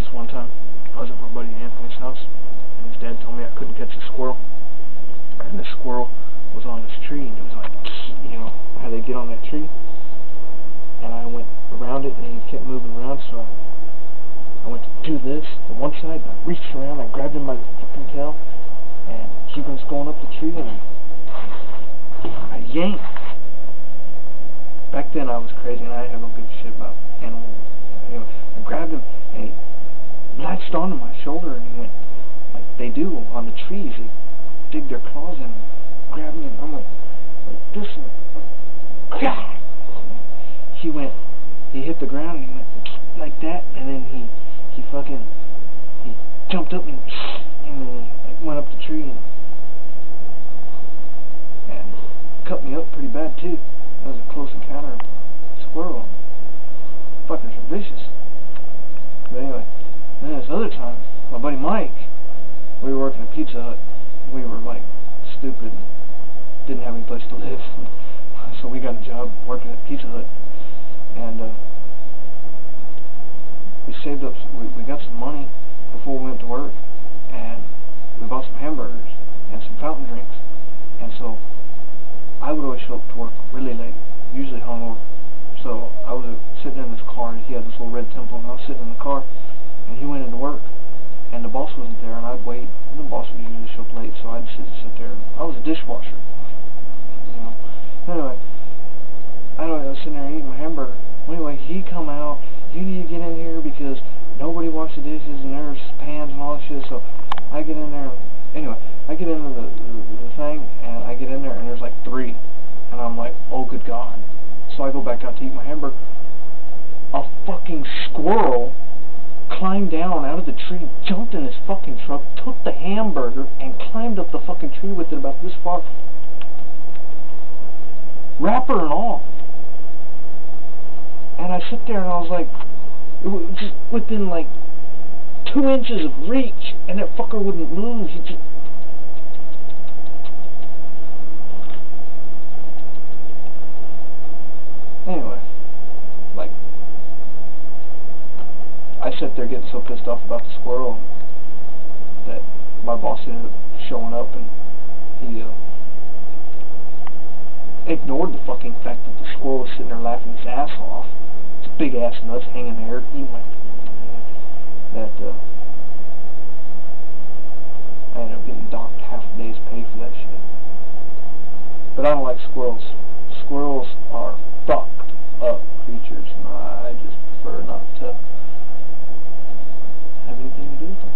this one time. I was at my buddy Anthony's house, and his dad told me I couldn't catch a squirrel. And this squirrel was on this tree, and it was like, you know, how they get on that tree. And I went around it, and he kept moving around, so I went to do this on one side, and I reached around, I grabbed him by the fucking tail, and he was going up the tree, and I yanked. Back then I was crazy, and I had no good shit about animals. Anyway, I grabbed him, and he latched onto my shoulder, and he went, like they do on the trees, they dig their claws in and grab me, and I'm like this, and he hit the ground, and he went like that, and then he jumped up, and then he like, went up the tree and cut me up pretty bad too. That was a close encounter of a squirrel. Fuckers are vicious. But anyway, then this other time, my buddy Mike, we were working at Pizza Hut. We were like stupid and didn't have any place to live. So we got a job working at Pizza Hut. And we saved up, we got some money before we went to work. And we bought some hamburgers and some fountain drinks. And so I would always show up to work really late, usually hungover. So I was sitting in this car, and he had this little red Temple, and I was sitting in the car, and he went into work, and the boss wasn't there, and I'd wait, and the boss would usually show up late, so I'd sit there. I was a dishwasher, you know. Anyway, I was sitting there eating my hamburger. Anyway, he come out, you need to get in here because nobody washed the dishes, and there's pans and all that shit, so I get in there. Anyway, I get into the thing, and I get in there, and there's like 3, and I'm like, oh good God. So I go back out to eat my hamburger. A fucking squirrel climbed down out of the tree, jumped in his fucking truck, took the hamburger, and climbed up the fucking tree with it about this far. Wrapper and all. And I sit there, and I was like, it was just within like 2 inches of reach, and that fucker wouldn't move. He just... Anyway, like, I sat there getting so pissed off about the squirrel that my boss ended up showing up, and he ignored the fucking fact that the squirrel was sitting there laughing his ass off. His big ass nuts hanging there, eating my... That, I ended up getting docked half a day's pay for that shit. But I don't like squirrels. Squirrels are fucked up creatures, and I just prefer not to have anything to do with them.